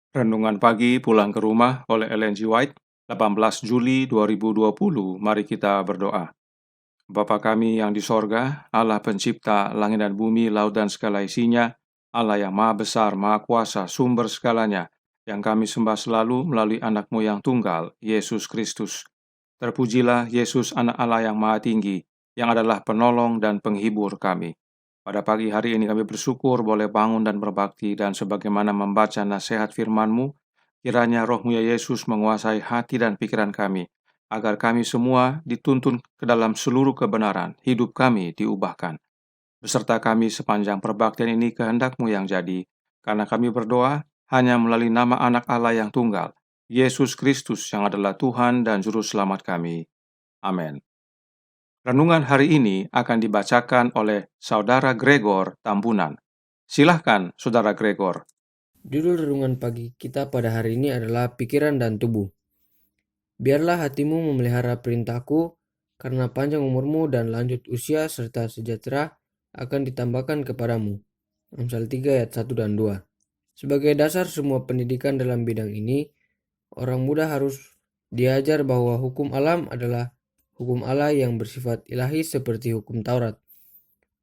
Renungan pagi pulang ke rumah oleh Ellen G. White, 18 Juli 2020. Mari kita berdoa. Bapa kami yang di sorga, Allah pencipta langit dan bumi, laut dan segala isinya, Allah yang maha besar, maha kuasa, sumber segalanya, yang kami sembah selalu melalui anak-Mu yang tunggal, Yesus Kristus. Terpujilah Yesus, anak Allah yang maha tinggi, yang adalah penolong dan penghibur kami. Pada pagi hari ini kami bersyukur boleh bangun dan berbakti, dan sebagaimana membaca nasihat firman-Mu, kiranya Roh-Mu ya Yesus menguasai hati dan pikiran kami, agar kami semua dituntun ke dalam seluruh kebenaran, hidup kami diubahkan. Beserta kami sepanjang perbaktian ini kehendak-Mu yang jadi, karena kami berdoa hanya melalui nama anak Allah yang tunggal, Yesus Kristus yang adalah Tuhan dan Juru Selamat kami. Amin. Renungan hari ini akan dibacakan oleh Saudara Gregor Tambunan. Silahkan, Saudara Gregor. Judul renungan pagi kita pada hari ini adalah pikiran dan tubuh. Biarlah hatimu memelihara perintahku, karena panjang umurmu dan lanjut usia serta sejahtera akan ditambahkan kepadamu. Amsal 3 ayat 1 dan 2. Sebagai dasar semua pendidikan dalam bidang ini, orang muda harus diajar bahwa hukum alam adalah hukum Allah yang bersifat ilahi seperti hukum Taurat.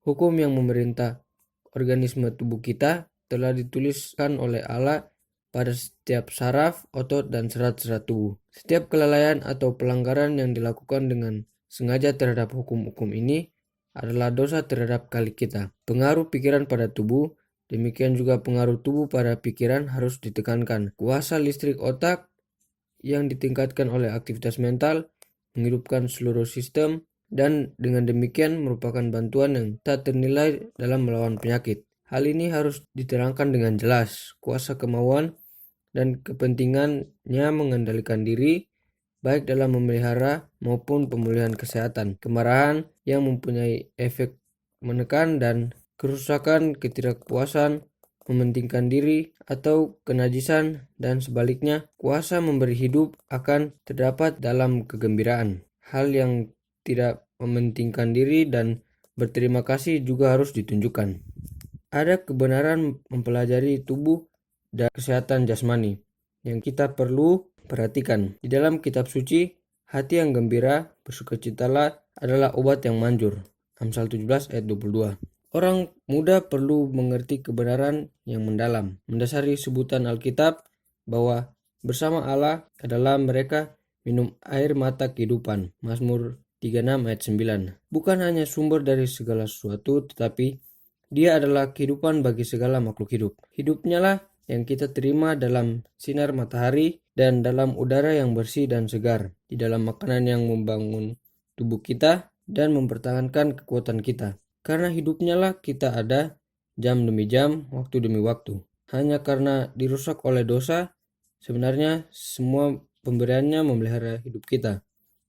Hukum yang memerintah organisme tubuh kita telah dituliskan oleh Allah pada setiap saraf, otot, dan serat-serat tubuh. Setiap kelalaian atau pelanggaran yang dilakukan dengan sengaja terhadap hukum-hukum ini adalah dosa terhadap kali kita. Pengaruh pikiran pada tubuh, demikian juga pengaruh tubuh pada pikiran harus ditekankan. Kuasa listrik otak yang ditingkatkan oleh aktivitas mental menghidupkan seluruh sistem, dan dengan demikian merupakan bantuan yang tak ternilai dalam melawan penyakit. Hal ini harus diterangkan dengan jelas. Kuasa kemauan dan kepentingannya mengendalikan diri, baik dalam memelihara maupun pemulihan kesehatan. Kemarahan yang mempunyai efek menekan dan kerusakan, ketidakpuasan, mementingkan diri, atau kenajisan, dan sebaliknya, kuasa memberi hidup akan terdapat dalam kegembiraan. Hal yang tidak mementingkan diri dan berterima kasih juga harus ditunjukkan. Ada kebenaran mempelajari tubuh dan kesehatan jasmani yang kita perlu perhatikan. Di dalam kitab suci, hati yang gembira, bersukacitalah adalah obat yang manjur. Amsal 17 ayat 22. Orang muda perlu mengerti kebenaran yang mendalam, mendasari sebutan Alkitab bahwa bersama Allah adalah mereka minum air mata kehidupan. Mazmur 36 ayat 9. Bukan hanya sumber dari segala sesuatu, tetapi Dia adalah kehidupan bagi segala makhluk hidup. Hidupnya lah yang kita terima dalam sinar matahari dan dalam udara yang bersih dan segar, di dalam makanan yang membangun tubuh kita dan mempertahankan kekuatan kita. Karena hidupnya lah kita ada jam demi jam, waktu demi waktu. Hanya karena dirusak oleh dosa, sebenarnya semua pemberiannya memelihara hidup kita,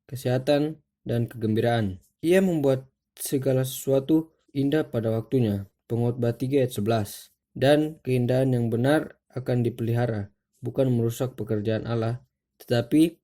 kesehatan, dan kegembiraan. Ia membuat segala sesuatu indah pada waktunya. Pengkhotbah 3 ayat 11. Dan keindahan yang benar akan dipelihara, bukan merusak pekerjaan Allah, tetapi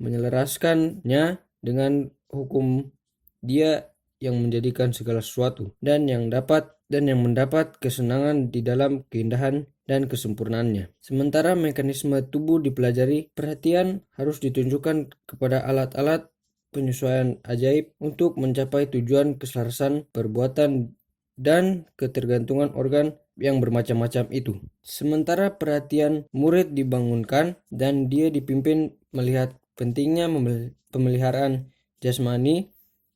menyelaraskannya dengan hukum Dia yang menjadikan segala sesuatu, dan yang mendapat kesenangan di dalam keindahan dan kesempurnaannya. Sementara mekanisme tubuh dipelajari, perhatian harus ditunjukkan kepada alat-alat penyesuaian ajaib untuk mencapai tujuan keselarasan perbuatan dan ketergantungan organ yang bermacam-macam itu. Sementara perhatian murid dibangunkan dan dia dipimpin melihat pentingnya pemeliharaan jasmani,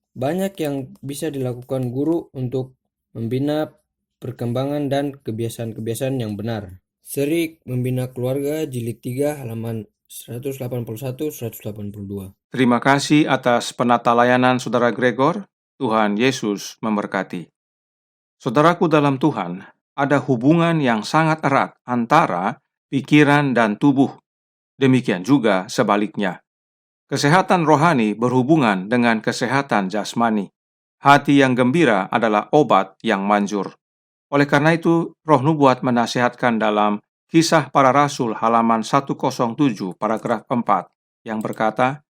banyak yang bisa dilakukan guru untuk membina perkembangan dan kebiasaan-kebiasaan yang benar. Seri Membina Keluarga Jilid 3 halaman 181-182. Terima kasih atas penata layanan Saudara Gregor. Tuhan Yesus memberkati. Saudaraku dalam Tuhan, ada hubungan yang sangat erat antara pikiran dan tubuh. Demikian juga sebaliknya. Kesehatan rohani berhubungan dengan kesehatan jasmani. Hati yang gembira adalah obat yang manjur. Oleh karena itu, Roh Nubuat menasihatkan dalam Kisah Para Rasul halaman 107 paragraf 4 yang berkata,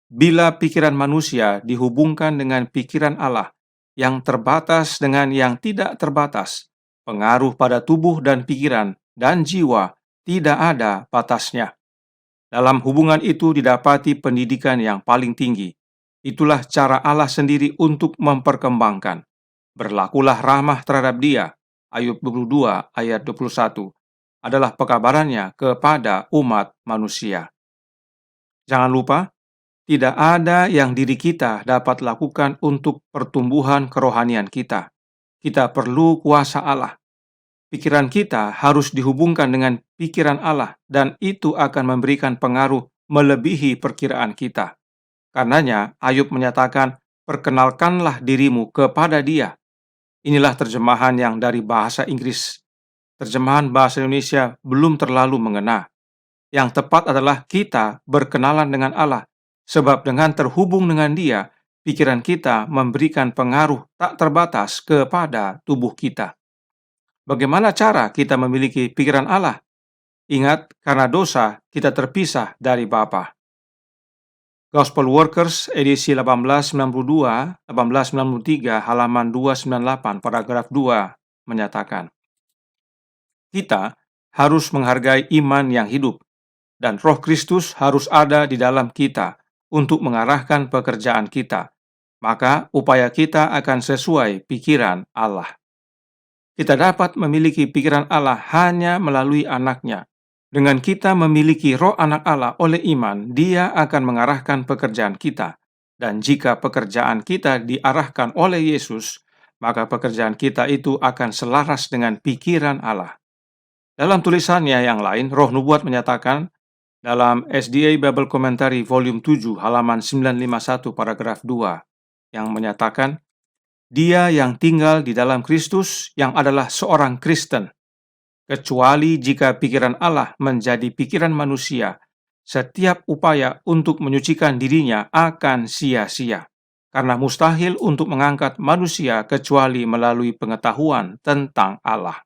bila pikiran manusia dihubungkan dengan pikiran Allah, yang terbatas dengan yang tidak terbatas, pengaruh pada tubuh dan pikiran dan jiwa tidak ada batasnya. Dalam hubungan itu didapati pendidikan yang paling tinggi. Itulah cara Allah sendiri untuk memperkembangkan. Berlakulah ramah terhadap dia. Ayub 22 ayat 21 adalah pekabarannya kepada umat manusia. Jangan lupa, tidak ada yang diri kita dapat lakukan untuk pertumbuhan kerohanian kita. Kita perlu kuasa Allah. Pikiran kita harus dihubungkan dengan pikiran Allah, dan itu akan memberikan pengaruh melebihi perkiraan kita. Karenanya, Ayub menyatakan, "Perkenalkanlah dirimu kepada Dia." Inilah terjemahan yang dari bahasa Inggris. Terjemahan bahasa Indonesia belum terlalu mengena. Yang tepat adalah kita berkenalan dengan Allah, sebab dengan terhubung dengan Dia, pikiran kita memberikan pengaruh tak terbatas kepada tubuh kita. Bagaimana cara kita memiliki pikiran Allah? Ingat, karena dosa, kita terpisah dari Bapa. Gospel Workers edisi 1893 halaman 298 paragraf 2 menyatakan, kita harus menghargai iman yang hidup, dan Roh Kristus harus ada di dalam kita untuk mengarahkan pekerjaan kita. Maka upaya kita akan sesuai pikiran Allah. Kita dapat memiliki pikiran Allah hanya melalui anaknya. Dengan kita memiliki roh anak Allah oleh iman, Dia akan mengarahkan pekerjaan kita. Dan jika pekerjaan kita diarahkan oleh Yesus, maka pekerjaan kita itu akan selaras dengan pikiran Allah. Dalam tulisannya yang lain, Roh Nubuat menyatakan dalam SDA Bible Commentary Volume 7 halaman 951 paragraf 2 yang menyatakan, dia yang tinggal di dalam Kristus yang adalah seorang Kristen. Kecuali jika pikiran Allah menjadi pikiran manusia, setiap upaya untuk menyucikan dirinya akan sia-sia. Karena mustahil untuk mengangkat manusia kecuali melalui pengetahuan tentang Allah.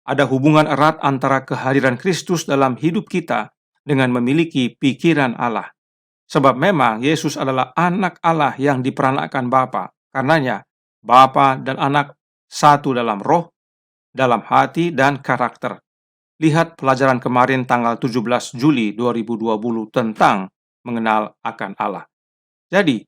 Ada hubungan erat antara kehadiran Kristus dalam hidup kita dengan memiliki pikiran Allah. Sebab memang Yesus adalah anak Allah yang diperanakkan Bapa. Karenanya, Bapa dan Anak satu dalam roh, dalam hati, dan karakter. Lihat pelajaran kemarin tanggal 17 Juli 2020 tentang mengenal akan Allah. Jadi,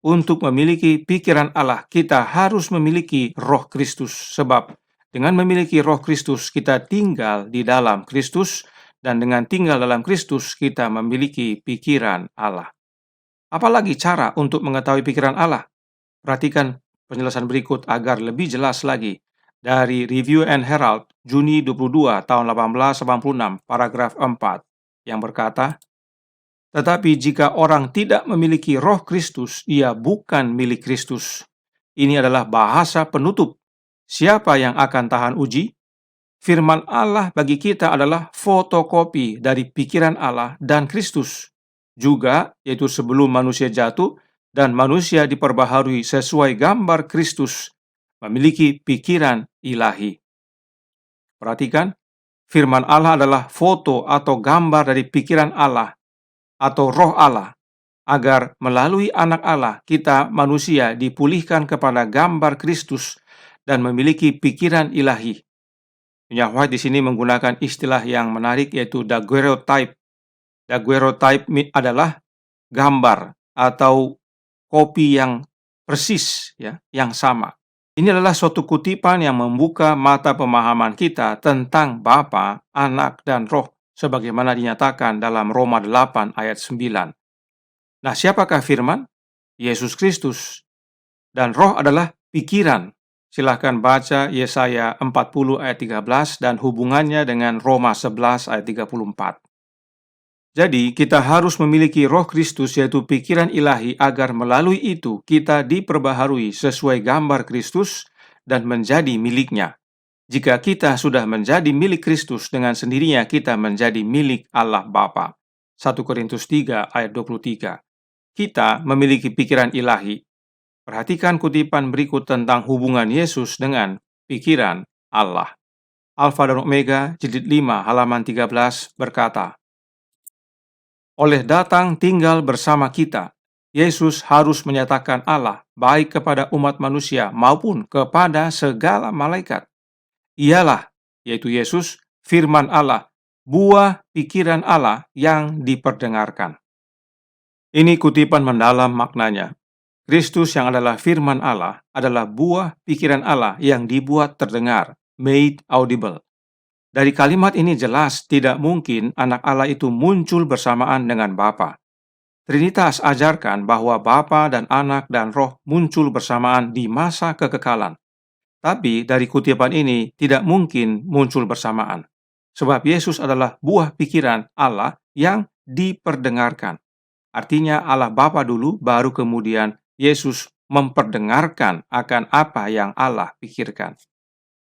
untuk memiliki pikiran Allah, kita harus memiliki roh Kristus. Sebab dengan memiliki roh Kristus, kita tinggal di dalam Kristus, dan dengan tinggal dalam Kristus, kita memiliki pikiran Allah. Apalagi cara untuk mengetahui pikiran Allah? Perhatikan penjelasan berikut agar lebih jelas lagi. Dari Review and Herald, Juni 22 tahun 1886, paragraf 4, yang berkata, tetapi jika orang tidak memiliki roh Kristus, ia bukan milik Kristus. Ini adalah bahasa penutup. Siapa yang akan tahan uji? Firman Allah bagi kita adalah fotokopi dari pikiran Allah dan Kristus. Juga, yaitu sebelum manusia jatuh dan manusia diperbaharui sesuai gambar Kristus, memiliki pikiran ilahi. Perhatikan, firman Allah adalah foto atau gambar dari pikiran Allah atau roh Allah, agar melalui anak Allah kita manusia dipulihkan kepada gambar Kristus dan memiliki pikiran ilahi. Nyonya White di sini menggunakan istilah yang menarik yaitu daguerreotype. Daguerreotype adalah gambar atau kopi yang persis, ya, yang sama. Ini adalah suatu kutipan yang membuka mata pemahaman kita tentang Bapa, Anak, dan Roh, sebagaimana dinyatakan dalam Roma 8 ayat 9. Nah, siapakah firman? Yesus Kristus. Dan Roh adalah pikiran. Silahkan baca Yesaya 40 ayat 13 dan hubungannya dengan Roma 11 ayat 34. Jadi, kita harus memiliki roh Kristus yaitu pikiran ilahi agar melalui itu kita diperbaharui sesuai gambar Kristus dan menjadi miliknya. Jika kita sudah menjadi milik Kristus, dengan sendirinya kita menjadi milik Allah Bapa. 1 Korintus 3 ayat 23. Kita memiliki pikiran ilahi. Perhatikan kutipan berikut tentang hubungan Yesus dengan pikiran Allah. Alfa dan Omega, jilid 5, halaman 13 berkata, oleh datang tinggal bersama kita, Yesus harus menyatakan Allah baik kepada umat manusia maupun kepada segala malaikat. Ialah, yaitu Yesus, firman Allah buah pikiran Allah yang diperdengarkan. Ini kutipan mendalam maknanya. Kristus yang adalah firman Allah adalah buah pikiran Allah yang dibuat terdengar, made audible. Dari kalimat ini jelas tidak mungkin anak Allah itu muncul bersamaan dengan Bapa. Trinitas ajarkan bahwa Bapa dan Anak dan Roh muncul bersamaan di masa kekekalan. Tapi dari kutipan ini tidak mungkin muncul bersamaan. Sebab Yesus adalah buah pikiran Allah yang diperdengarkan. Artinya Allah Bapa dulu, baru kemudian Yesus memperdengarkan akan apa yang Allah pikirkan.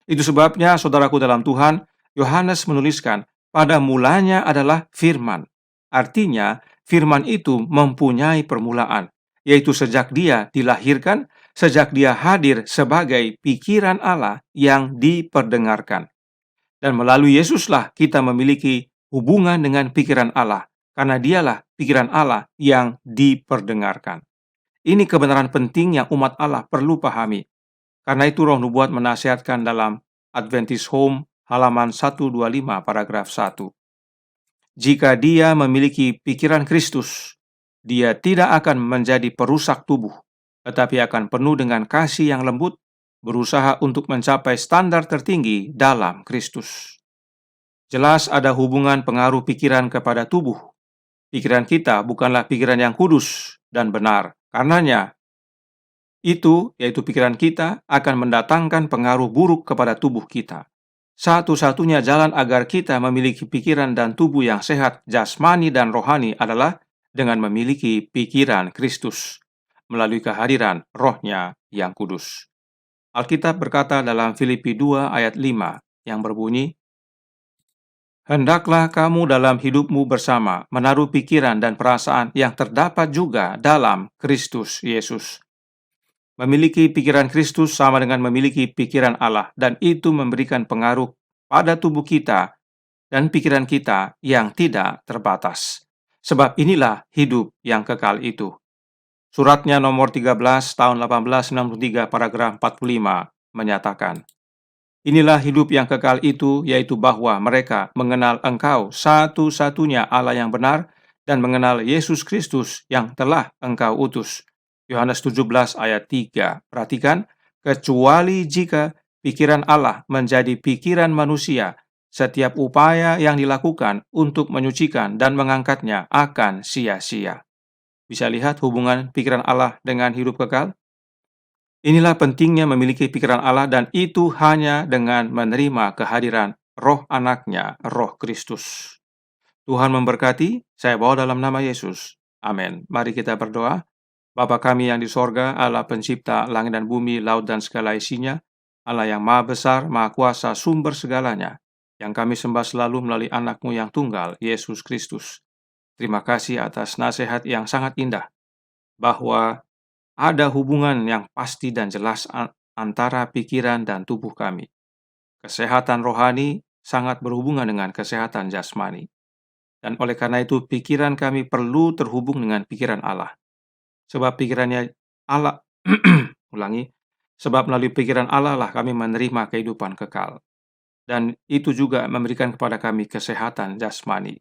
Itu sebabnya, saudaraku dalam Tuhan, Yohanes menuliskan, pada mulanya adalah firman. Artinya, firman itu mempunyai permulaan, yaitu sejak dia dilahirkan, sejak dia hadir sebagai pikiran Allah yang diperdengarkan. Dan melalui Yesuslah kita memiliki hubungan dengan pikiran Allah, karena dialah pikiran Allah yang diperdengarkan. Ini kebenaran penting yang umat Allah perlu pahami. Karena itu Roh Nubuat menasihatkan dalam Adventist Home halaman 125 paragraf 1. Jika dia memiliki pikiran Kristus, dia tidak akan menjadi perusak tubuh, tetapi akan penuh dengan kasih yang lembut, berusaha untuk mencapai standar tertinggi dalam Kristus. Jelas ada hubungan pengaruh pikiran kepada tubuh. Pikiran kita bukanlah pikiran yang kudus dan benar. Karenanya, itu, yaitu pikiran kita, akan mendatangkan pengaruh buruk kepada tubuh kita. Satu-satunya jalan agar kita memiliki pikiran dan tubuh yang sehat, jasmani dan rohani adalah dengan memiliki pikiran Kristus, melalui kehadiran Roh-Nya yang kudus. Alkitab berkata dalam Filipi 2 ayat 5 yang berbunyi, "Hendaklah kamu dalam hidupmu bersama menaruh pikiran dan perasaan yang terdapat juga dalam Kristus Yesus." Memiliki pikiran Kristus sama dengan memiliki pikiran Allah, dan itu memberikan pengaruh pada tubuh kita dan pikiran kita yang tidak terbatas. Sebab inilah hidup yang kekal itu. Suratnya nomor 13 tahun 1863 paragraf 45 menyatakan, "Inilah hidup yang kekal itu, yaitu bahwa mereka mengenal Engkau satu-satunya Allah yang benar dan mengenal Yesus Kristus yang telah Engkau utus." Yohanes 17 ayat 3. Perhatikan, kecuali jika pikiran Allah menjadi pikiran manusia, setiap upaya yang dilakukan untuk menyucikan dan mengangkatnya akan sia-sia. Bisa lihat hubungan pikiran Allah dengan hidup kekal? Inilah pentingnya memiliki pikiran Allah, dan itu hanya dengan menerima kehadiran Roh Anaknya, Roh Kristus. Tuhan memberkati, saya bawa dalam nama Yesus. Amin. Mari kita berdoa. Bapa kami yang di sorga, Allah pencipta langit dan bumi, laut dan segala isinya, Allah yang maha besar, maha kuasa, sumber segalanya, yang kami sembah selalu melalui anak-Mu yang tunggal, Yesus Kristus. Terima kasih atas nasihat yang sangat indah, bahwa ada hubungan yang pasti dan jelas antara pikiran dan tubuh kami. Kesehatan rohani sangat berhubungan dengan kesehatan jasmani. Dan oleh karena itu, pikiran kami perlu terhubung dengan pikiran Allah. Sebab pikirannya Allah, sebab melalui pikiran Allah lah kami menerima kehidupan kekal. Dan itu juga memberikan kepada kami kesehatan jasmani.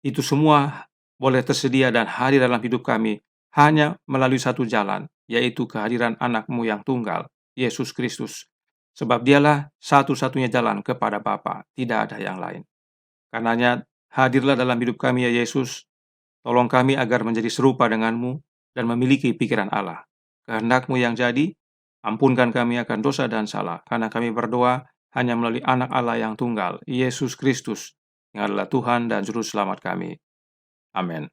Itu semua boleh tersedia dan hadir dalam hidup kami hanya melalui satu jalan, yaitu kehadiran anak-Mu yang tunggal, Yesus Kristus. Sebab dialah satu-satunya jalan kepada Bapa, tidak ada yang lain. Karenanya, hadirlah dalam hidup kami ya Yesus. Tolong kami agar menjadi serupa dengan-Mu dan memiliki pikiran Allah. Kehendak-Mu yang jadi, ampunkan kami akan dosa dan salah, karena kami berdoa hanya melalui anak Allah yang tunggal, Yesus Kristus, yang adalah Tuhan dan Juru Selamat kami. Amin.